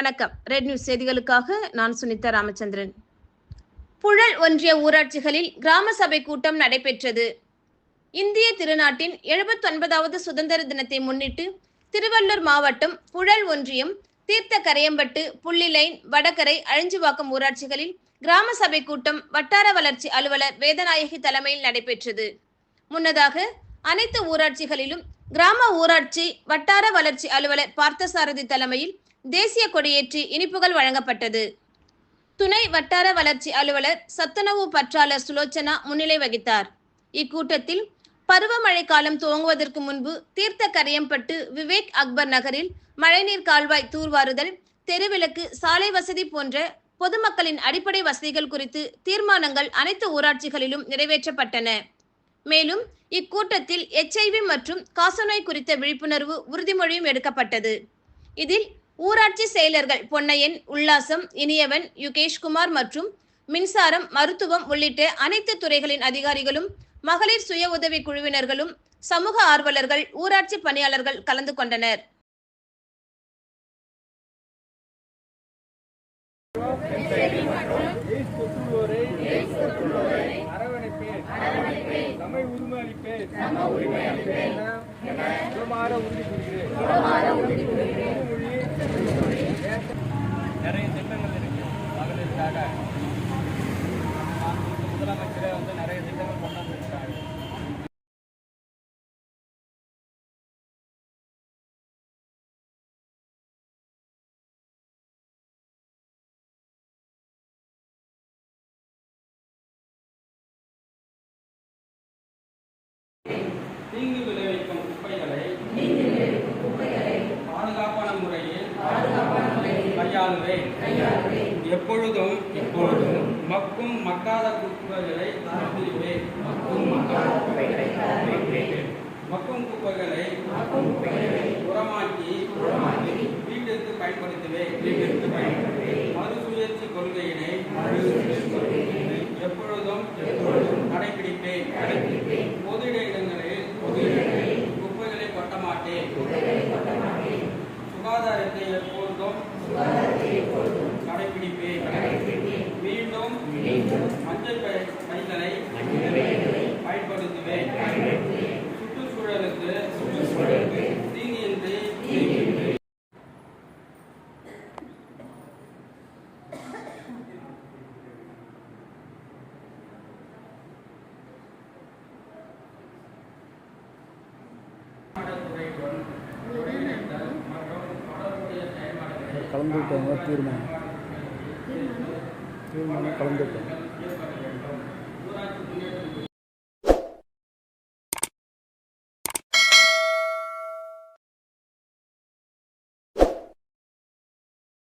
வணக்கம். Red news செய்திகளுக்காக நான் சுனிதா ராமச்சந்திரன். புழல் ஒன்றிய ஊராட்சிகளில் கிராம சபை கூட்டம் நடைபெற்றது. இந்திய திருநாட்டின் 79வது சுதந்திர தினத்தை முன்னிட்டு திருவள்ளூர் மாவட்டம் புழல் ஒன்றியம் தீர்த்தக்கரையம்பட்டு, புள்ளிலைன், வடகரை, அழிஞ்சுவாக்கம் ஊராட்சிகளில் கிராம சபை கூட்டம் வட்டார வளர்ச்சி அலுவலர் வேதநாயகி தலைமையில் நடைபெற்றது. முன்னதாக அனைத்து ஊராட்சிகளிலும் கிராம ஊராட்சி வட்டார வளர்ச்சி அலுவலர் பார்த்தசாரதி தலைமையில் தேசிய கொடியேற்றி இனிப்புகள் வழங்கப்பட்டது. துணை வட்டார வளர்ச்சி அலுவலர் சத்துணவு பற்றாளர் சுலோச்சனா முன்னிலை வகித்தார். இக்கூட்டத்தில் பருவமழை காலம் துவங்குவதற்கு முன்பு தீர்த்தக்கரையம்பட்டு விவேக் அக்பர் நகரில் மழைநீர் கால்வாய் தூர்வாருதல், தெருவிளக்கு, சாலை வசதி போன்ற பொதுமக்களின் அடிப்படை வசதிகள் குறித்து தீர்மானங்கள் அனைத்து ஊராட்சிகளிலும் நிறைவேற்றப்பட்டன. மேலும் இக்கூட்டத்தில் HIV மற்றும் காசநோய் குறித்த விழிப்புணர்வு உறுதிமொழியும் எடுக்கப்பட்டது. இதில் ஊராட்சி செயலர்கள் பொன்னையன், உல்லாசம், இனியவன், யுகேஷ்குமார் மற்றும் மின்சாரம், மருத்துவம் உள்ளிட்ட அனைத்து துறைகளின் அதிகாரிகளும், மகளிர் சுய உதவி குழுவினர்களும், சமூக ஆர்வலர்கள், ஊராட்சி பணியாளர்கள் கலந்து கொண்டனர். நிறைய திட்டங்கள் இருக்கு மகளிருக்காக. முதலமைச்சரே நிறைய திட்டங்கள் கொண்டு வந்திருக்காங்க. தீங்கு விளைவிக்கும் குப்பைகளை பாதுகாப்பான முறையில் கையாளுவேன். எப்பொழுதும் மக்கும் மக்காத குப்பைகளை அகற்றுவேன். மக்கும் குப்பைகளை உரமாக்கி வீட்டிற்கு பயன்படுத்துவேன். மறுசுழற்சி கொள்கையினை எப்பொழுதும் கடைபிடிப்பேன். பொது இடங்களில் குப்பைகளை கொட்ட மாட்டேன். சுகாதாரத்தை எப்பொழுதும் கடைபிடிப்பேன். மீண்டும் மஞ்சள் பைகளை பயன்படுத்துவேன். சுற்றுச்சூழலுக்கு தீங்கின்றி கலந்துக்கிட்டாங்க. தீர்மானம் கலந்துக்கிட்டாங்க.